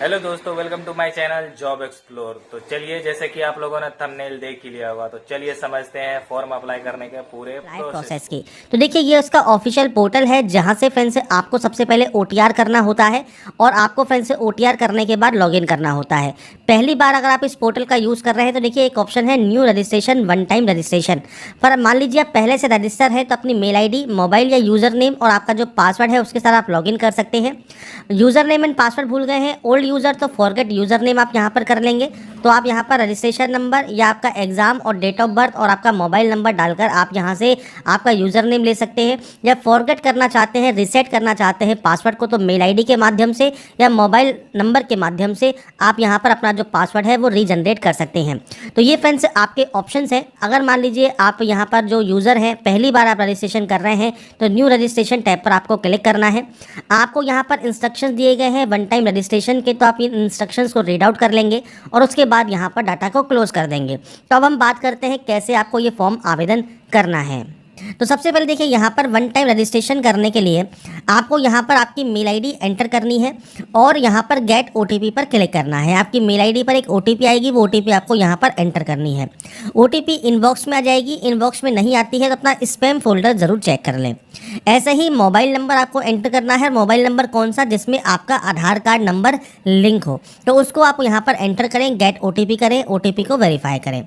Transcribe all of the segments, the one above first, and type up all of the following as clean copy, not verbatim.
Hello दोस्तों, welcome to my channel job explore. तो चलिए, जैसे कि आप लोगों ने थंबनेल देख ही लिया होगा, तो चलिए समझते हैं फॉर्म अप्लाई करने के पूरे प्रोसेस की। तो देखिए, ये उसका ऑफिशियल पोर्टल है जहां से फ्रेंड्स आपको सबसे पहले ओटीआर करना होता है और आपको फ्रेंड्स ओटीआर करने के बाद लॉगिन करना होता है। पहली बार अगर आप इस पोर्टल का यूज़ कर रहे हैं तो देखिए एक ऑप्शन है new registration one time registration. पर मान लीजिए आप पहले से रजिस्टर है तो अपनी मेल आईडी, मोबाइल या यूज़र नेम और आपका जो पासवर्ड है उसके साथ आप लॉगिन कर सकते हैं। यूज़र नेम एंड पासवर्ड भूल गए हैं ओल्ड यूज़र, तो फॉरगेट यूज़र नेम आप यहाँ पर कर लेंगे। तो आप यहाँ पर रजिस्ट्रेशन नंबर या आपका एग्ज़ाम और डेट ऑफ बर्थ और आपका मोबाइल नंबर डालकर आप यहाँ से आपका यूज़र नेम ले सकते हैं। या फॉरगेट करना चाहते हैं, रीसेट करना चाहते हैं पासवर्ड को, तो मेल आईडी के माध्यम से या मोबाइल नंबर के माध्यम से आप यहाँ पर अपना जो पासवर्ड है वो रीजनरेट कर सकते हैं। तो ये फ्रेंड्स आपके ऑप्शंस हैं। अगर मान लीजिए आप यहाँ पर जो यूज़र हैं पहली बार आप रजिस्ट्रेशन कर रहे हैं तो न्यू रजिस्ट्रेशन टैब पर आपको क्लिक करना है। आपको यहाँ पर इंस्ट्रक्शंस दिए गए हैं वन टाइम रजिस्ट्रेशन के, तो आप इन इंस्ट्रक्शंस को रीड आउट कर लेंगे और उसके बाद यहाँ पर डाटा को क्लोज कर देंगे। तो अब हम बात करते हैं कैसे आपको ये फॉर्म आवेदन करना है। तो सबसे पहले देखिए, यहाँ पर वन टाइम रजिस्ट्रेशन करने के लिए आपको यहाँ पर आपकी मेल आईडी एंटर करनी है और यहाँ पर गेट ओटीपी पर क्लिक करना है। आपकी मेल आईडी पर एक ओटीपी आएगी, वो ओटीपी आपको यहाँ पर एंटर करनी है। ओटीपी इनबॉक्स में आ जाएगी। इनबॉक्स में नहीं आती है तो अपना स्पैम फोल्डर ज़रूर चेक कर लें। ऐसे ही मोबाइल नंबर आपको एंटर करना है। मोबाइल नंबर कौन सा, जिसमें आपका आधार कार्ड नंबर लिंक हो, तो उसको आप यहाँ पर एंटर करें, गेट ओटीपी करें, ओटीपी को वेरीफाई करें।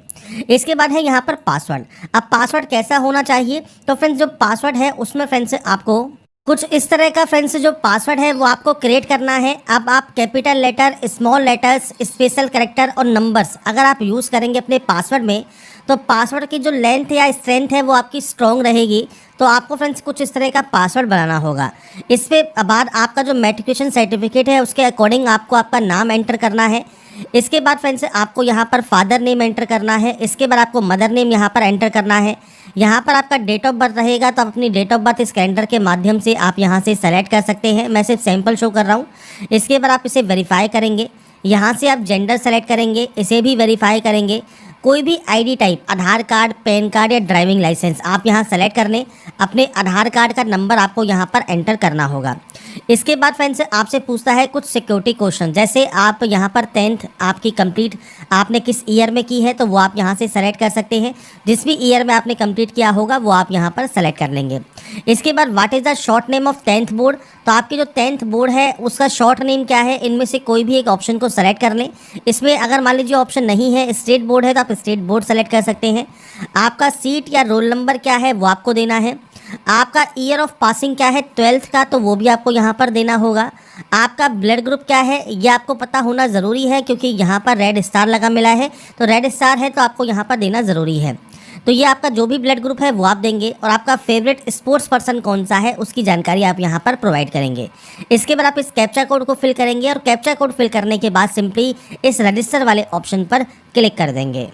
इसके बाद है यहाँ पर पासवर्ड। अब पासवर्ड कैसा होना चाहिए, तो फ्रेंड्स जो पासवर्ड है उसमें फ्रेंड्स आपको कुछ इस तरह का फ्रेंड्स जो पासवर्ड है वो आपको क्रिएट करना है। अब आप capital letter, small letters, special character और नंबर्स अगर आप यूज़ करेंगे अपने पासवर्ड में तो पासवर्ड की जो लेंथ या स्ट्रेंथ है वो आपकी स्ट्रॉन्ग रहेगी। तो आपको फ्रेंड्स कुछ इस तरह का पासवर्ड बनाना होगा। इस पे बाद आपका जो मैट्रिकुलेशन सर्टिफिकेट है उसके अकॉर्डिंग आपको आपका नाम एंटर करना है। इसके बाद फ्रेंड्स आपको यहाँ पर फादर नेम एंटर करना है। इसके बाद आपको मदर नेम यहाँ पर एंटर करना है। यहाँ पर आपका डेट ऑफ बर्थ रहेगा, तो अपनी डेट ऑफ बर्थ इस कैलेंडर के माध्यम से आप यहाँ से सेलेक्ट कर सकते हैं। मैं सिर्फ सैंपल शो कर रहा हूँ। इसके बाद आप इसे वेरीफाई करेंगे। यहाँ से आप जेंडर सेलेक्ट करेंगे, इसे भी वेरीफाई करेंगे। कोई भी आईडी टाइप, आधार कार्ड, पैन कार्ड या ड्राइविंग लाइसेंस आप यहाँ सेलेक्ट कर लें। अपने आधार कार्ड का नंबर आपको यहाँ पर एंटर करना होगा। इसके बाद फ्रेंड्स आपसे पूछता है कुछ सिक्योरिटी क्वेश्चन, जैसे आप यहाँ पर 10th आपकी कंप्लीट आपने किस ईयर में की है तो वो आप यहाँ से सेलेक्ट कर सकते हैं। जिस भी ईयर में आपने कंप्लीट किया होगा वो आप यहाँ पर सेलेक्ट कर लेंगे। इसके बाद what is the short name of 10th board, तो आपकी जो 10th बोर्ड है उसका शॉर्ट नेम क्या है, इनमें से कोई भी एक ऑप्शन को सेलेक्ट कर लें। इसमें अगर मान लीजिए ऑप्शन नहीं है, स्टेट बोर्ड है, तो आप स्टेट बोर्ड सेलेक्ट कर सकते हैं। आपका सीट या रोल नंबर क्या है वो आपको देना है। आपका ईयर ऑफ पासिंग क्या है 12th का, तो वो भी आपको यहाँ पर देना होगा। आपका ब्लड ग्रुप क्या है ये आपको पता होना ज़रूरी है, क्योंकि यहाँ पर रेड स्टार लगा मिला है, तो रेड स्टार है तो आपको यहाँ पर देना ज़रूरी है। तो ये आपका जो भी ब्लड ग्रुप है वो आप देंगे और आपका फेवरेट स्पोर्ट्स पर्सन कौन सा है उसकी जानकारी आप यहाँ पर प्रोवाइड करेंगे। इसके बाद आप इस कैप्चा कोड को फिल करेंगे और कैप्चा कोड फिल करने के बाद सिंपली इस रजिस्टर वाले ऑप्शन पर क्लिक कर देंगे।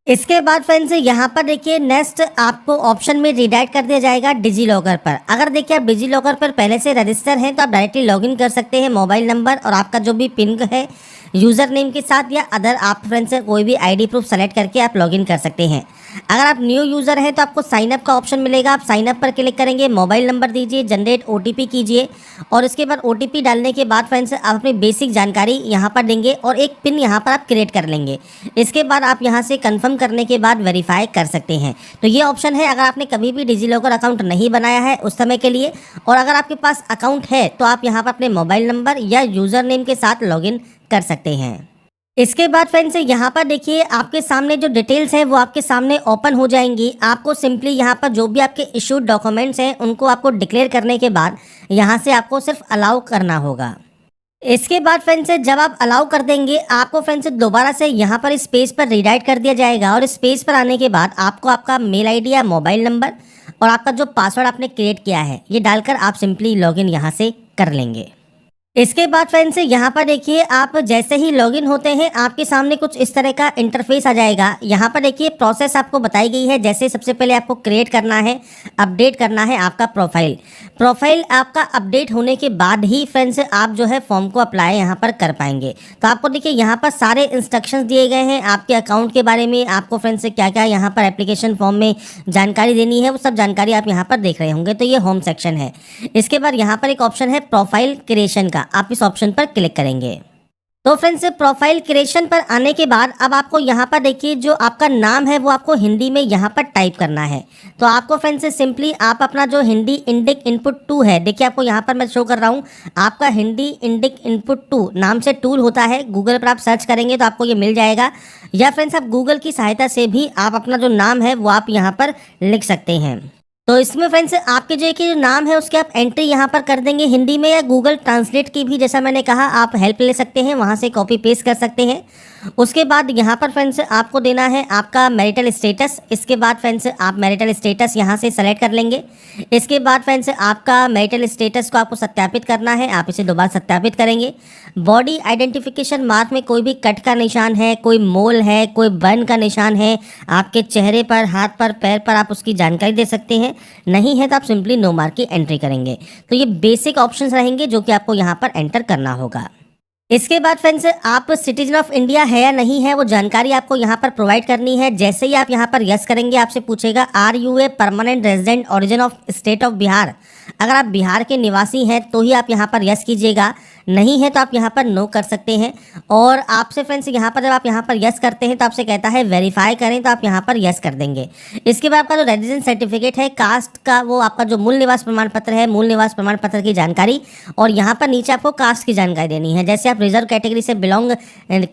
इसके बाद फ्रेंड्स यहाँ पर देखिए नेक्स्ट आपको ऑप्शन में रीडायरेक्ट कर दिया जाएगा डिजी लॉकर पर। अगर देखिए आप डिजी लॉकर पर पहले से रजिस्टर हैं तो आप डायरेक्टली लॉगिन कर सकते हैं मोबाइल नंबर और आपका जो भी पिन है यूज़र नेम के साथ, या अदर आप फ्रेंड्स से कोई भी आईडी प्रूफ सेलेक्ट करके आप लॉगिन कर सकते हैं। अगर आप न्यू यूज़र हैं तो आपको साइन अप का ऑप्शन मिलेगा। आप साइन अप पर क्लिक करेंगे, मोबाइल नंबर दीजिए, जनरेट ओटीपी कीजिए और इसके बाद ओटीपी डालने के बाद फ्रेंड्स आप अपनी बेसिक जानकारी यहाँ पर देंगे और एक पिन यहाँ पर आप क्रिएट कर लेंगे। इसके बाद आप यहाँ से कंफर्म करने के बाद वेरीफाई कर सकते हैं। तो ये ऑप्शन है अगर आपने कभी भी डिजी लॉकर अकाउंट नहीं बनाया है उस समय के लिए, और अगर आपके पास अकाउंट है तो आप यहाँ पर अपने मोबाइल नंबर या यूज़र नेम के साथ लॉगिन कर सकते हैं। इसके बाद फ्रेंड्स यहाँ पर देखिए आपके सामने जो डिटेल्स है वो आपके सामने ओपन हो जाएंगी। आपको सिंपली यहाँ पर जो भी आपके इशूड डॉक्यूमेंट्स हैं उनको आपको डिक्लेयर करने के बाद यहाँ से आपको सिर्फ अलाउ करना होगा। इसके बाद फ्रेंड्स जब आप अलाउ कर देंगे आपको फ्रेंड्स दोबारा से यहाँ पर इस पेज पर रीडायरेक्ट कर दिया जाएगा और इस पेज पर आने के बाद आपको आपका मेल आईडी या मोबाइल नंबर और आपका जो पासवर्ड आपने क्रिएट किया है ये डालकर आप सिंपली लॉगिन यहाँ से कर लेंगे। इसके बाद फ्रेंड्स यहाँ पर देखिए आप जैसे ही लॉगिन होते हैं आपके सामने कुछ इस तरह का इंटरफेस आ जाएगा। यहाँ पर देखिए प्रोसेस आपको बताई गई है। जैसे सबसे पहले आपको क्रिएट करना है, अपडेट करना है आपका प्रोफाइल आपका अपडेट होने के बाद ही फ्रेंड्स आप जो है फॉर्म को अप्लाई यहाँ पर कर पाएंगे। तो आपको देखिए यहाँ पर सारे इंस्ट्रक्शंस दिए गए हैं आपके अकाउंट के बारे में। आपको फ्रेंड्स क्या क्या यहाँ पर एप्लीकेशन फॉर्म में जानकारी देनी है वो सब जानकारी आप यहाँ पर देख रहे होंगे। तो ये होम सेक्शन है। इसके बाद यहाँ पर एक ऑप्शन है प्रोफाइल क्रिएशन का, आप इस ऑप्शन पर क्लिक करेंगे। तो फ्रेंड्स प्रोफाइल क्रिएशन पर आने के बाद अब आपको यहाँ पर देखिए जो आपका नाम है वो आपको हिंदी में यहाँ पर टाइप करना है। तो आपको फ्रेंड्स सिंपली आप अपना जो हिंदी इंडिक इनपुट 2 है, देखिए आपको यहाँ पर मैं शो कर रहा हूँ, आपका हिंदी इंडिक इनपुट 2 नाम से टूल होता है, गूगल पर आप सर्च करेंगे तो आपको ये मिल जाएगा, या फ्रेंड्स आप गूगल की सहायता से भी आप अपना जो नाम है वो आप यहाँ पर लिख सकते हैं। तो इसमें फ्रेंड्स आपके जो नाम है उसके आप एंट्री यहाँ पर कर देंगे हिंदी में, या गूगल ट्रांसलेट की भी जैसा मैंने कहा आप हेल्प ले सकते हैं, वहाँ से कॉपी पेस्ट कर सकते हैं। उसके बाद यहाँ पर फ्रेंड्स आपको देना है आपका मैरिटल स्टेटस। इसके बाद फ्रेंड्स आप मैरिटल स्टेटस यहाँ से सेलेक्ट कर लेंगे। इसके बाद फ्रेंड्स आपका मैरिटल स्टेटस को आपको सत्यापित करना है, आप इसे दोबारा सत्यापित करेंगे। बॉडी आइडेंटिफिकेशन मार्क में कोई भी कट का निशान है, कोई मोल है, कोई बर्न का निशान है आपके चेहरे पर, हाथ पर, पैर पर, आप उसकी जानकारी दे सकते हैं। नहीं है तो आप सिंपली नो मार्क की एंट्री करेंगे। तो ये बेसिक ऑप्शंस रहेंगे जो कि आपको यहाँ पर एंटर करना होगा। इसके बाद फ्रेंड्स आप सिटीजन ऑफ इंडिया है या नहीं है वो जानकारी आपको यहाँ पर प्रोवाइड करनी है। जैसे ही आप यहाँ पर यस करेंगे आपसे पूछेगा are you a permanent resident origin of state of Bihar. अगर आप बिहार के निवासी हैं तो ही आप यहाँ पर यस कीजिएगा, नहीं है तो आप यहाँ पर नो कर सकते हैं। और आपसे फ्रेंड्स यहाँ पर जब आप यहाँ पर यस करते हैं तो आपसे कहता है वेरीफाई करें, तो आप यहाँ पर यस कर देंगे। इसके बाद आपका जो रेजिडेंस सर्टिफिकेट है, कास्ट का, वो आपका जो मूल निवास प्रमाण पत्र है, मूल निवास प्रमाण पत्र की जानकारी, और यहाँ पर नीचे आपको कास्ट की जानकारी देनी है। जैसे आप रिजर्व कैटेगरी से बिलोंग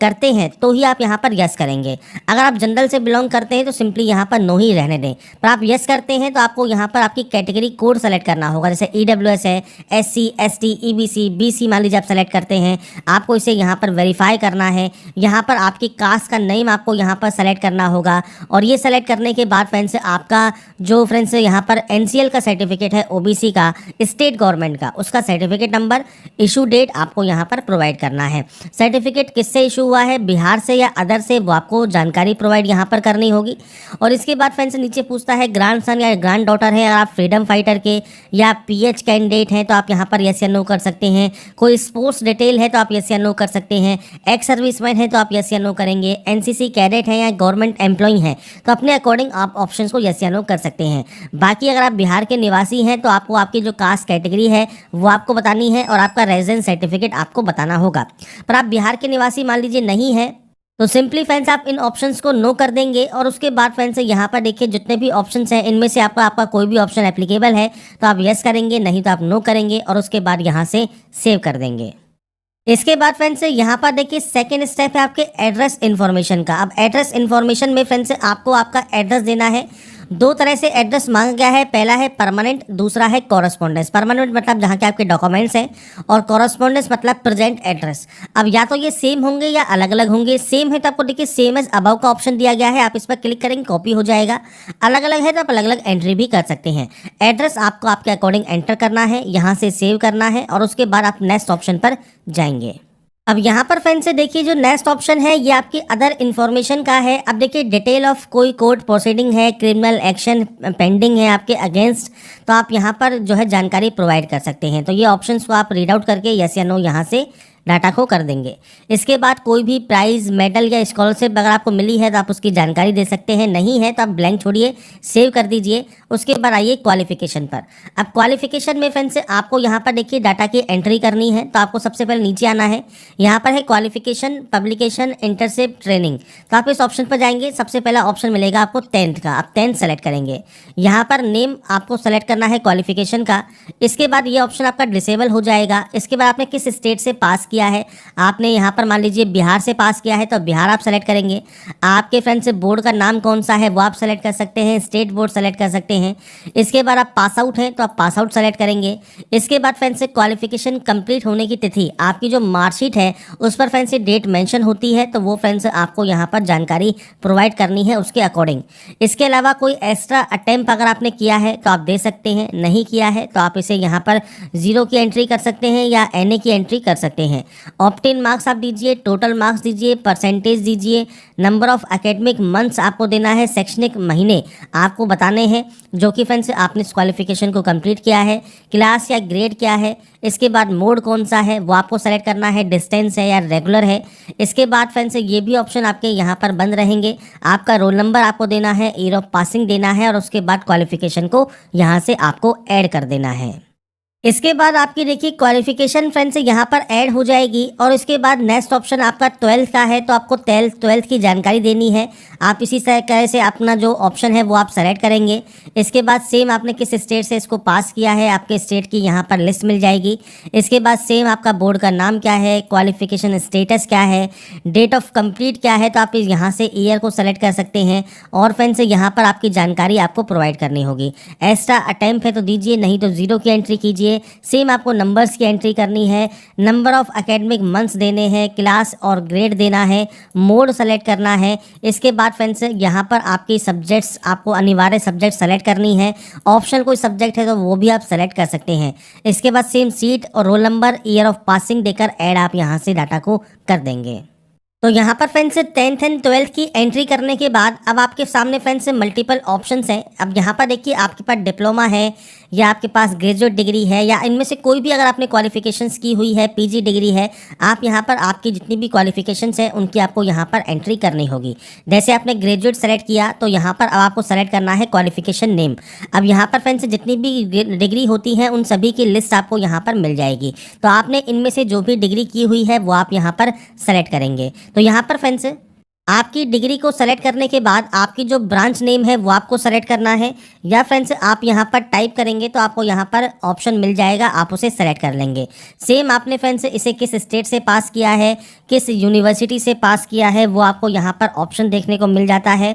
करते हैं तो ही आप यहाँ पर यस करेंगे। अगर आप जनरल से बिलोंग करते हैं तो सिंपली यहाँ पर नो ही रहने दें। पर आप यस करते हैं तो आपको यहाँ पर आपकी कैटेगरी कोड सेलेक्ट करना होगा। जैसे EWS है, SC, ST, EBC, BC मान लीजिए आप सेलेक्ट करते हैं, आपको इसे यहाँ पर वेरीफाई करना है। यहाँ पर आपकी कास्ट का नेम आपको यहाँ पर सेलेक्ट करना होगा, और ये सेलेक्ट करने के बाद फ्रेंड्स आपका जो फ्रेंड्स यहाँ पर NCL का सर्टिफिकेट है, OBC का, स्टेट गवर्नमेंट का, उसका सर्टिफिकेट नंबर, इशू डेट आपको यहाँ पर प्रोवाइड करना है। सर्टिफिकेट किससे इशू हुआ है, बिहार से या अदर से, वो आपको जानकारी प्रोवाइड यहाँ पर करनी होगी। और इसके बाद फ्रेंड्स नीचे पूछता है ग्रैंड सन या ग्रैंड डॉटर है, अगर आप फ्रीडम फाइटर के या PH कैंडिडेट हैं तो आप यहाँ पर यस या नो कर सकते हैं। कोई स्पोर्ट्स डिटेल है तो आप यस या नो कर सकते हैं। एक्स सर्विसमैन है तो आप यस या नो करेंगे। NCC कैडेट है या गवर्नमेंट एम्प्लॉय हैं तो अपने अकॉर्डिंग आप ऑप्शंस को यस या नो कर सकते हैं। बाकी अगर आप बिहार के निवासी हैं तो आपको आपकी जो कास्ट कैटेगरी है वो आपको बतानी है, और आपका रेजिडेंस सर्टिफिकेट आपको बताना होगा। पर आप बिहार के निवासी मान लीजिए नहीं है तो सिंपली फ्रेंड्स आप इन ऑप्शंस को नो कर देंगे। और उसके बाद फ्रेंड्स यहाँ पर देखिए जितने भी ऑप्शंस हैं इनमें से आपका कोई भी ऑप्शन एप्लीकेबल है तो आप यस करेंगे, नहीं तो आप नो करेंगे, और उसके बाद यहाँ से सेव कर देंगे। इसके बाद फ्रेंड्स यहाँ पर देखिए सेकेंड स्टेप है आपके एड्रेस इन्फॉर्मेशन का। अब एड्रेस इन्फॉर्मेशन में फ्रेंड्स आपको आपका एड्रेस देना है। दो तरह से एड्रेस मांगा गया है, पहला है परमानेंट, दूसरा है कॉरस्पॉन्डेंस। परमानेंट मतलब जहाँ के आपके डॉक्यूमेंट्स हैं, और कॉरस्पॉन्डेंस मतलब प्रेजेंट एड्रेस। अब या तो ये सेम होंगे या अलग अलग होंगे। सेम है तो आपको देखिए सेम एज अबव का ऑप्शन दिया गया है, आप इस पर क्लिक करेंगे कॉपी हो जाएगा। अलग अलग है तो आप अलग अलग एंट्री भी कर सकते हैं। एड्रेस आपको आपके अकॉर्डिंग एंटर करना है, यहाँ से सेव करना है, और उसके बाद आप नेक्स्ट ऑप्शन पर जाएंगे। अब यहाँ पर फ्रेंड्स से देखिए जो नेक्स्ट ऑप्शन है ये आपकी अदर इन्फॉर्मेशन का है। अब देखिए डिटेल ऑफ कोई कोर्ट प्रोसीडिंग है, क्रिमिनल एक्शन पेंडिंग है आपके अगेंस्ट, तो आप यहाँ पर जो है जानकारी प्रोवाइड कर सकते हैं। तो ये ऑप्शंस को आप रीड आउट करके यस या नो यहाँ से डाटा को कर देंगे। इसके बाद कोई भी प्राइज, मेडल या स्कॉलरशिप अगर आपको मिली है तो आप उसकी जानकारी दे सकते हैं, नहीं है तो आप ब्लैंक छोड़िए, सेव कर दीजिए। उसके बाद आइए क्वालिफिकेशन पर। अब क्वालिफिकेशन में फ्रेंड्स आपको यहाँ पर देखिए डाटा की एंट्री करनी है, तो आपको सबसे पहले नीचे आना है। यहाँ पर है क्वालिफिकेशन, पब्लिकेशन, इंटर्नशिप, ट्रेनिंग। तो आप इस ऑप्शन पर जाएंगे, सबसे पहला ऑप्शन मिलेगा आपको 10th का, आप 10th सेलेक्ट करेंगे। यहाँ पर नेम आपको सेलेक्ट करना है क्वालिफिकेशन का। इसके बाद ये ऑप्शन आपका डिसेबल हो जाएगा। इसके बाद आपने किस स्टेट से पास किया है, आपने यहाँ पर मान लीजिए बिहार से पास किया है तो बिहार आप सेलेक्ट करेंगे। आपके फ्रेंड्स बोर्ड का नाम कौन सा है वो आप सेलेक्ट कर सकते हैं, स्टेट बोर्ड सेलेक्ट कर सकते हैं। इसके बाद आप पास आउट हैं तो आप पास आउट सेलेक्ट करेंगे। इसके बाद फ्रेंड्स क्वालिफिकेशन कंप्लीट होने की तिथि, आपकी जो मार्कशीट है उस पर फ्रेंड्स डेट मेंशन होती है, तो वो फ्रेंड्स आपको यहाँ पर जानकारी प्रोवाइड करनी है उसके अकॉर्डिंग। इसके अलावा कोई एक्स्ट्रा अटेम्प्ट अगर आपने किया है तो आप दे सकते हैं, नहीं किया है तो आप इसे यहाँ पर 0 की एंट्री कर सकते हैं या NA की एंट्री कर सकते हैं। ऑप्टेन मार्क्स आप दीजिए, टोटल मार्क्स दीजिए, परसेंटेज दीजिए, नंबर ऑफ एकेडमिक मंथ्स आपको देना है, शैक्षणिक महीने आपको बताने हैं जो कि फ्रेंड्स आपने इस क्वालिफिकेशन को कंप्लीट किया है, क्लास या ग्रेड क्या है। इसके बाद मोड कौन सा है वो आपको सेलेक्ट करना है, डिस्टेंस है या रेगुलर है। इसके बाद फ्रेंड्स ये भी ऑप्शन आपके यहाँ पर बंद रहेंगे। आपका रोल नंबर आपको देना है, ईयर ऑफ पासिंग देना है, और उसके बाद क्वालिफिकेशन को यहाँ से आपको ऐड कर देना है। इसके बाद आपकी देखिए क्वालिफिकेशन फ्रेंड्स यहाँ पर ऐड हो जाएगी और इसके बाद नेक्स्ट ऑप्शन आपका 12th का है, तो आपको 12th की जानकारी देनी है। आप इसी तरह से अपना जो ऑप्शन है वो आप सेलेक्ट करेंगे। इसके बाद सेम आपने किस स्टेट से इसको पास किया है, आपके स्टेट की यहाँ पर लिस्ट मिल जाएगी। इसके बाद सेम आपका बोर्ड का नाम क्या है, क्वालिफिकेशन स्टेटस क्या है, डेट ऑफ कंप्लीट क्या है, तो आप यहाँ से ईयर को सेलेक्ट कर सकते हैं और फ्रेंड्स यहाँ पर आपकी जानकारी आपको प्रोवाइड करनी होगी। एक्स्ट्रा अटेम्प्ट है तो दीजिए, नहीं तो 0 की एंट्री कीजिए। सेम आपको नंबर्स की एंट्री करनी है, नंबर ऑफ एकेडमिक मंथ्स देने हैं, क्लास और ग्रेड देना है, मोड सेलेक्ट करना है। इसके बाद फ्रेंड्स यहाँ पर आपकी सब्जेक्ट्स, आपको अनिवार्य सब्जेक्ट सेलेक्ट करनी है। ऑप्शनल कोई सब्जेक्ट है तो वो भी आप सेलेक्ट कर सकते हैं। इसके बाद सेम सीट और roll number, year of passing देकर ऐड आप यहाँ से डाटा को कर देंगे। तो यहाँ पर फ्रेंड्स 10th एंड 12th की एंट्री करने के बाद अब आपके सामने फ्रेंड्स मल्टीपल ऑप्शंस हैं। अब यहाँ पर देखिए आपके पास डिप्लोमा है या आपके पास ग्रेजुएट डिग्री है या इनमें से कोई भी अगर आपने क्वालिफिकेशंस की हुई है, पीजी डिग्री है, आप यहाँ पर आपकी जितनी भी क्वालिफिकेशंस हैं उनकी आपको यहाँ पर एंट्री करनी होगी। जैसे आपने ग्रेजुएट सेलेक्ट किया तो यहाँ पर अब आपको सेलेक्ट करना है क्वालिफिकेशन नेम। अब यहाँ पर फ्रेंड्स जितनी भी डिग्री होती हैं उन सभी की लिस्ट आपको यहाँ पर मिल जाएगी। तो आपने इनमें से जो भी डिग्री की हुई है वो आप यहाँ पर सेलेक्ट करेंगे। तो यहाँ पर फ्रेंड्स आपकी डिग्री को सेलेक्ट करने के बाद आपकी जो ब्रांच नेम है वो आपको सेलेक्ट करना है, या फ्रेंड्स आप यहाँ पर टाइप करेंगे तो आपको यहाँ पर ऑप्शन मिल जाएगा, आप उसे सेलेक्ट कर लेंगे। सेम आपने फ्रेंड्स इसे किस स्टेट से पास किया है, किस यूनिवर्सिटी से पास किया है, वो आपको यहाँ पर ऑप्शन देखने को मिल जाता है।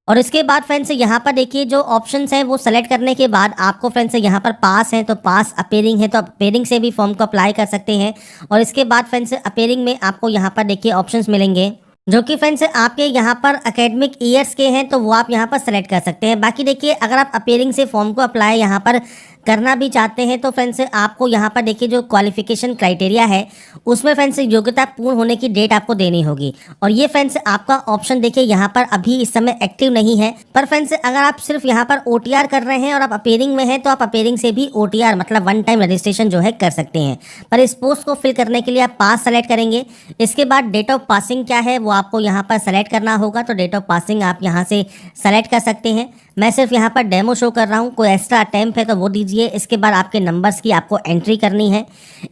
और इसके बाद फ्रेंड्स यहाँ पर देखिए जो ऑप्शंस हैं वो सेलेक्ट करने के बाद आपको फ्रेंड्स यहाँ पर पास है तो पास, अपेयरिंग है तो अपेयरिंग से भी फॉर्म को अप्लाई कर सकते हैं। और इसके बाद फ्रेंड्स अपेयरिंग में आपको यहाँ पर देखिए ऑप्शंस मिलेंगे जो कि फ्रेंड्स आपके यहाँ पर एकेडमिक ईयर्स के हैं, तो वो आप यहाँ पर सेलेक्ट कर सकते हैं। बाकी देखिए अगर आप अपेयरिंग से फॉर्म को अप्लाई यहाँ पर करना भी चाहते हैं तो फ्रेंड्स आपको यहाँ पर देखिए जो क्वालिफिकेशन क्राइटेरिया है उसमें फ्रेंड्स योग्यता पूर्ण होने की डेट आपको देनी होगी। और ये फ्रेंड्स आपका ऑप्शन देखिए यहाँ पर अभी इस समय एक्टिव नहीं है, पर फ्रेंड्स अगर आप सिर्फ यहाँ पर OTR कर रहे हैं और आप अपेयरिंग में हैं तो आप अपेयरिंग से भी OTR मतलब 1 टाइम रजिस्ट्रेशन जो है कर सकते हैं। पर इस पोस्ट को फिल करने के लिए आप पास सेलेक्ट करेंगे। इसके बाद डेट ऑफ पासिंग क्या है वो आपको यहाँ पर सेलेक्ट करना होगा, तो डेट ऑफ पासिंग आप यहाँ से सेलेक्ट कर सकते हैं। मैं सिर्फ यहाँ पर डेमो शो कर रहा हूँ, कोई एक्स्ट्रा अटेम्प्ट है तो वो दीजिए। इसके बाद आपके नंबर्स की आपको एंट्री करनी है।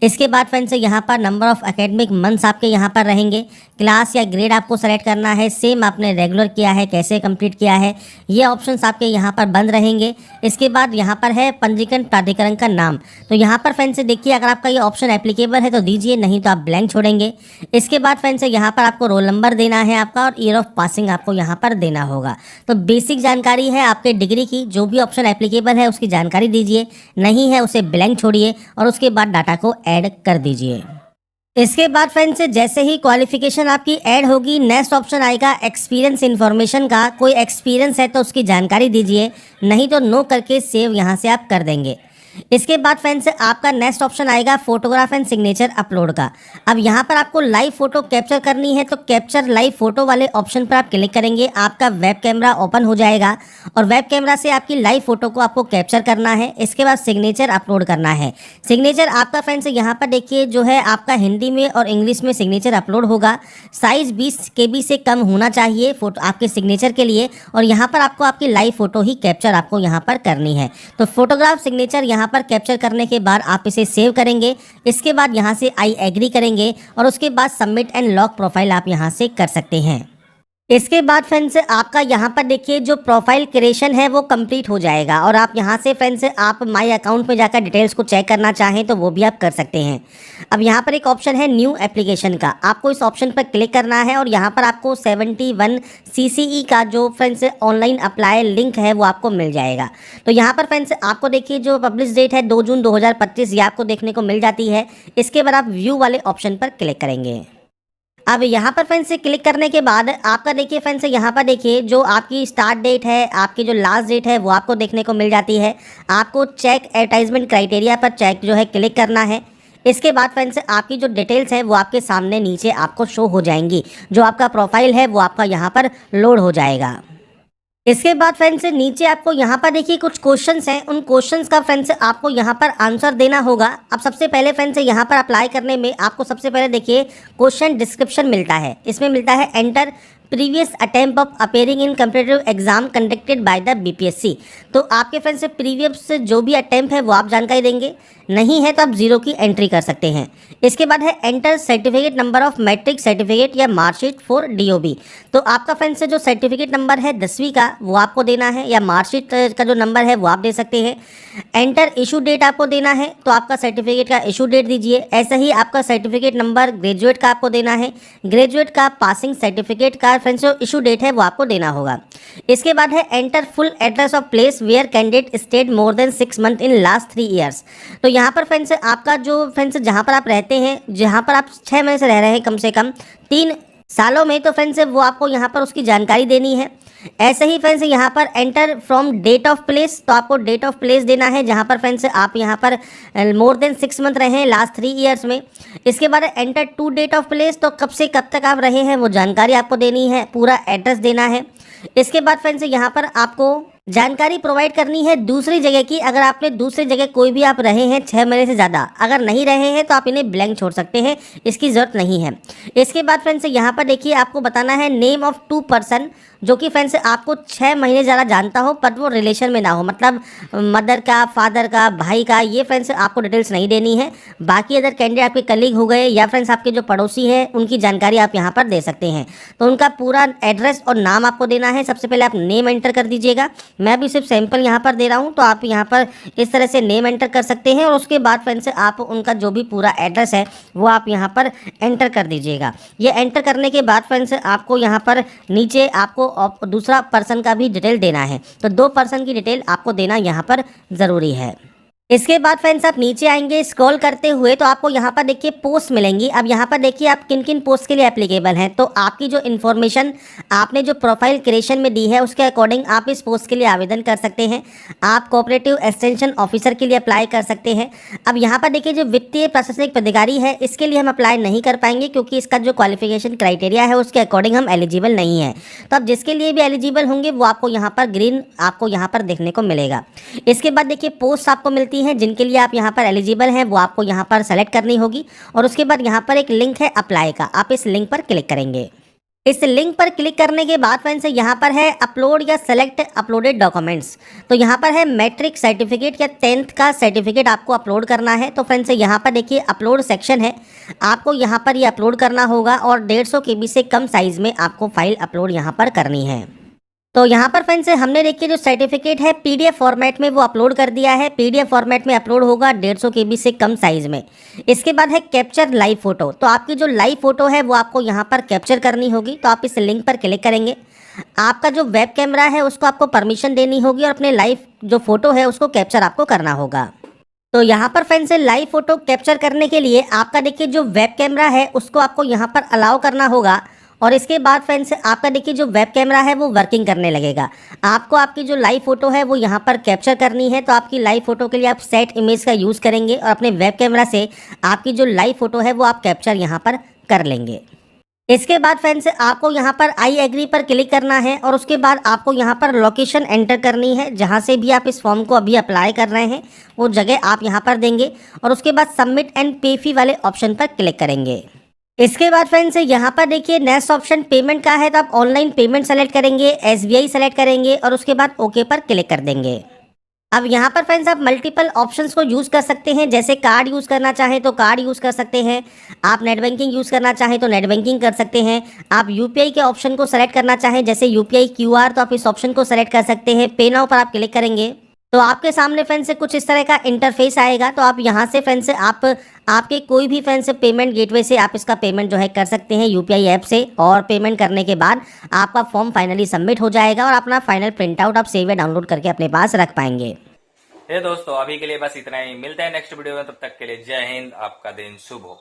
इसके बाद फ्रेंड्स यहाँ पर नंबर ऑफ एकेडमिक मंथ्स आपके यहाँ पर रहेंगे, क्लास या ग्रेड आपको सेलेक्ट करना है। सेम आपने रेगुलर किया है, कैसे कंप्लीट किया है, ये ऑप्शंस आपके यहाँ पर बंद रहेंगे। इसके बाद यहाँ पर है पंजीकरण प्राधिकरण का नाम, तो यहाँ पर फ्रेंड्स देखिए अगर आपका ये ऑप्शन एप्लीकेबल है तो दीजिए, नहीं तो आप ब्लैंक छोड़ेंगे। इसके बाद फ्रेंड्स यहाँ पर आपको रोल नंबर देना है आपका और ईयर ऑफ पासिंग आपको यहाँ पर देना होगा। तो बेसिक जानकारी है आपके डिग्री की, जो भी ऑप्शन एप्लीकेबल है उसकी जानकारी दीजिए, नहीं है उसे ब्लैंक छोड़िए और उसके बाद डाटा को ऐड कर दीजिए। इसके बाद फ्रेंड्स जैसे ही क्वालिफिकेशन आपकी ऐड होगी नेक्स्ट ऑप्शन आएगा एक्सपीरियंस इन्फॉर्मेशन का। कोई एक्सपीरियंस है तो उसकी जानकारी दीजिए, नहीं तो नो करके सेव यहाँ से आप कर देंगे। इसके बाद फ्रेंड्स आपका नेक्स्ट ऑप्शन आएगा फोटोग्राफ एंड सिग्नेचर अपलोड का। अब यहाँ पर आपको लाइव फोटो कैप्चर करनी है तो कैप्चर लाइव फोटो वाले ऑप्शन पर आप क्लिक करेंगे, आपका वेब कैमरा ओपन हो जाएगा और वेब कैमरा से आपकी लाइव फोटो को आपको कैप्चर करना है। इसके बाद सिग्नेचर अपलोड करना है। सिग्नेचर आपका फ्रेंड्स यहाँ पर देखिए जो है आपका हिंदी में और इंग्लिश में सिग्नेचर अपलोड होगा। साइज 20 KB से कम होना चाहिए फोटो आपके सिग्नेचर के लिए, और यहाँ पर आपको आपकी लाइव फोटो ही कैप्चर आपको यहाँ पर करनी है। तो फोटोग्राफ सिग्नेचर यहाँ पर कैप्चर करने के बाद आप इसे सेव करेंगे। इसके बाद यहाँ से आई एग्री करेंगे और उसके बाद सबमिट एंड लॉक प्रोफाइल आप यहाँ से कर सकते हैं। इसके बाद फ्रेंड्स आपका यहाँ पर देखिए जो प्रोफाइल क्रिएशन है वो कंप्लीट हो जाएगा और आप यहाँ से फ्रेंड्स आप माय अकाउंट में जाकर डिटेल्स को चेक करना चाहें तो वो भी आप कर सकते हैं। अब यहाँ पर एक ऑप्शन है न्यू एप्लीकेशन का, आपको इस ऑप्शन पर क्लिक करना है और यहाँ पर आपको 71 CCE का जो फ्रेंड्स ऑनलाइन अप्लाई लिंक है वो आपको मिल जाएगा। तो यहाँ पर फ्रेंड्स आपको देखिए जो पब्लिश डेट है 2 जून 2025 ये आपको देखने को मिल जाती है। इसके बाद आप व्यू वाले ऑप्शन पर क्लिक करेंगे। अब यहाँ पर फ्रेंड्स से क्लिक करने के बाद आपका देखिए फ्रेंड्स यहाँ पर देखिए जो आपकी स्टार्ट डेट है, आपकी जो लास्ट डेट है वो आपको देखने को मिल जाती है। आपको चेक एडवर्टाइजमेंट क्राइटेरिया पर चेक जो है क्लिक करना है। इसके बाद फ्रेंड्स आपकी जो डिटेल्स है वो आपके सामने नीचे आपको शो हो जाएंगी। जो आपका प्रोफाइल है वो आपका यहाँ पर लोड हो जाएगा। इसके बाद फ्रेंड्स नीचे आपको यहाँ पर देखिए कुछ क्वेश्चंस हैं, उन क्वेश्चंस का फ्रेंड्स आपको यहाँ पर आंसर देना होगा। अब सबसे पहले फ्रेंड्स यहाँ पर अप्लाई करने में आपको सबसे पहले देखिए क्वेश्चन डिस्क्रिप्शन मिलता है। इसमें मिलता है enter previous attempt of appearing in competitive exam conducted by the BPSC. तो आपके फ्रेंड्स से प्रीवियस जो भी अटेम्प्ट है वो आप जानकारी देंगे, नहीं है तो आप 0 की एंट्री कर सकते हैं। इसके बाद है enter certificate number of matric certificate या मार्कशीट फॉर डीओबी। तो आपका फ्रेंड्स से जो सर्टिफिकेट नंबर है 10वीं का वो आपको देना है, या मार्कशीट का जो नंबर है वो आप दे सकते हैं। एंटर इशू डेट आपको देना है, तो आपका सर्टिफिकेट का इशू डेट दीजिए। ऐसा ही आपका सर्टिफिकेट नंबर ग्रेजुएट का आपको देना है, ग्रेजुएट का पासिंग सर्टिफिकेट का फ्रेंड्स जो इशू डेट है वो आपको देना होगा। इसके बाद है enter full address of place where candidate stayed more than 6 month in last 3 years. तो यहाँ पर फ्रेंड्स आपका जो फ्रेंड्स जहाँ पर आप रहते हैं, जहाँ पर आप 6 महीने से रह रहे हैं कम से कम 3 सालों में, तो फ्रेंड्स वो आपको यहाँ पर उसकी जानकारी देनी है। ऐसे ही फ्रेंड्स यहाँ पर enter from date of place, तो आपको डेट ऑफ प्लेस देना है जहाँ पर फ्रेंड्स आप यहाँ पर मोर देन 6 मंथ रहे हैं लास्ट 3 ईयर्स में। इसके बाद enter to date of place, तो कब से कब तक आप रहे हैं वो जानकारी आपको देनी है, पूरा एड्रेस देना है। इसके बाद फ्रेंड्स यहाँ पर आपको जानकारी प्रोवाइड करनी है दूसरी जगह की। अगर आपने दूसरी जगह कोई भी आप रहे हैं 6 महीने से ज़्यादा, अगर नहीं रहे हैं तो आप इन्हें ब्लैंक छोड़ सकते हैं, इसकी ज़रूरत नहीं है। इसके बाद फ्रेंड्स यहाँ पर देखिए आपको बताना है नेम ऑफ 2 पर्सन जो कि फ्रेंड्स आपको 6 महीने ज़्यादा जानता हो पर वो रिलेशन में ना हो, मतलब मदर का, फादर का, भाई का, ये फ्रेंड्स आपको डिटेल्स नहीं देनी है। बाकी अदर कैंडिडेट आपके कलीग हो गए या फ्रेंड्स आपके जो पड़ोसी हैं उनकी जानकारी आप यहाँ पर दे सकते हैं। तो उनका पूरा एड्रेस और नाम आपको देना है। सबसे पहले आप नेम एंटर कर दीजिएगा, मैं भी सिर्फ सैंपल यहाँ पर दे रहा हूँ, तो आप यहाँ पर इस तरह से नेम एंटर कर सकते हैं। और उसके बाद फ्रेंड्स आप उनका जो भी पूरा एड्रेस है वो आप यहाँ पर एंटर कर दीजिएगा। ये एंटर करने के बाद फ्रेंड्स आपको यहाँ पर नीचे आपको दूसरा पर्सन का भी डिटेल देना है, तो 2 पर्सन की डिटेल आपको देना यहाँ पर ज़रूरी है। इसके बाद फ्रेंड्स आप नीचे आएंगे स्क्रॉल करते हुए, तो आपको यहाँ पर देखिए पोस्ट मिलेंगी। अब यहाँ पर देखिए आप किन किन पोस्ट के लिए एप्लीकेबल हैं। तो आपकी जो इन्फॉर्मेशन आपने जो प्रोफाइल क्रिएशन में दी है उसके अकॉर्डिंग आप इस पोस्ट के लिए आवेदन कर सकते हैं। आप कोऑपरेटिव एक्सटेंशन ऑफिसर के लिए अप्लाई कर सकते हैं। अब यहाँ पर देखिए जो वित्तीय प्रशासनिक पदाधिकारी है इसके लिए हम अप्लाई नहीं कर पाएंगे, क्योंकि इसका जो क्वालिफिकेशन क्राइटेरिया है उसके अकॉर्डिंग हम एलिजिबल नहीं है। तो अब जिसके लिए भी एलिजिबल होंगे वो आपको यहाँ पर ग्रीन आपको यहाँ पर देखने को मिलेगा। इसके बाद देखिए पोस्ट आपको मिलती हैं जिनके लिए आप यहाँ पर एलिजिबल हैं, वो आपको यहाँ पर सेलेक्ट करनी होगी। और उसके बाद यहाँ पर एक लिंक है अप्लाई का, आप इस लिंक पर क्लिक करेंगे। इस लिंक पर क्लिक करने के बाद फ्रेंड्स यहाँ पर है अपलोड या सेलेक्ट अपलोडेड डॉक्यूमेंट्स। तो यहाँ पर है मैट्रिक सर्टिफिकेट या 10th का सर्टिफिकेट आपको अपलोड करना है। तो फ्रेंड्स यहाँ पर देखिए अपलोड सेक्शन है, आपको यहाँ पर ये अपलोड करना होगा और 150 KB से कम साइज़ में आपको फाइल अपलोड यहाँ पर करनी है। तो यहाँ पर फ्रेंड्स हमने देखिए जो सर्टिफिकेट है PDF फॉर्मेट में वो अपलोड कर दिया है। PDF फॉर्मेट में अपलोड होगा 150 KB से कम साइज़ में। इसके बाद है कैप्चर लाइव फ़ोटो। तो आपकी जो लाइव फ़ोटो है वो आपको यहाँ पर कैप्चर करनी होगी। तो आप इस लिंक पर क्लिक करेंगे। आपका जो वेब कैमरा है उसको आपको परमिशन देनी होगी और अपने लाइव जो फ़ोटो है उसको कैप्चर आपको करना होगा। तो यहाँ पर फ्रेंड्स लाइव फ़ोटो कैप्चर करने के लिए आपका देखिए जो वेब कैमरा है उसको आपको यहाँ पर अलाउ करना होगा। और इसके बाद फ्रेंड्स आपका देखिए जो वेब कैमरा है वो वर्किंग करने लगेगा। आपको आपकी जो लाइव फ़ोटो है वो यहाँ पर कैप्चर करनी है। तो आपकी लाइव फ़ोटो के लिए आप सेट इमेज का यूज़ करेंगे और अपने वेब कैमरा से आपकी जो लाइव फ़ोटो है वो आप कैप्चर यहाँ पर कर लेंगे। इसके बाद फ्रेंड्स आपको यहाँ पर आई एग्री पर क्लिक करना है और उसके बाद आपको यहाँ पर लोकेशन एंटर करनी है। जहाँ से भी आप इस फॉर्म को अभी अप्लाई कर रहे हैं वो जगह आप यहाँ पर देंगे और उसके बाद सबमिट एंड पे फी वाले ऑप्शन पर क्लिक करेंगे। इसके बाद फ्रेंड्स यहाँ पर देखिए नेक्स्ट ऑप्शन पेमेंट का है, तो आप ऑनलाइन पेमेंट सेलेक्ट करेंगे, SBI सेलेक्ट करेंगे और उसके बाद ओके पर क्लिक कर देंगे। अब यहाँ पर फ्रेंड्स आप मल्टीपल ऑप्शंस को यूज़ कर सकते हैं, जैसे कार्ड यूज़ करना चाहें तो कार्ड यूज़ कर सकते हैं, आप नेट बैंकिंग यूज़ करना चाहें तो नेट बैंकिंग कर सकते हैं, आप UPI के ऑप्शन को सेलेक्ट करना चाहें जैसे UPI QR तो आप इस ऑप्शन को सेलेक्ट कर सकते हैं। पे नाउ पर आप क्लिक करेंगे तो आपके सामने फ्रेंड्स कुछ इस तरह का इंटरफेस आएगा। तो आप यहाँ से फ्रेंड्स आपके कोई भी फ्रेंड्स पेमेंट गेटवे से आप इसका पेमेंट जो है कर सकते हैं UPI ऐप से। और पेमेंट करने के बाद आपका फॉर्म फाइनली सबमिट हो जाएगा और अपना फाइनल प्रिंट आउट आप सेव या डाउनलोड करके अपने पास रख पाएंगे। ये दोस्तों अभी के लिए बस इतना ही, मिलते हैं नेक्स्ट वीडियो में, तब तक के लिए जय हिंद, आपका दिन शुभ हो।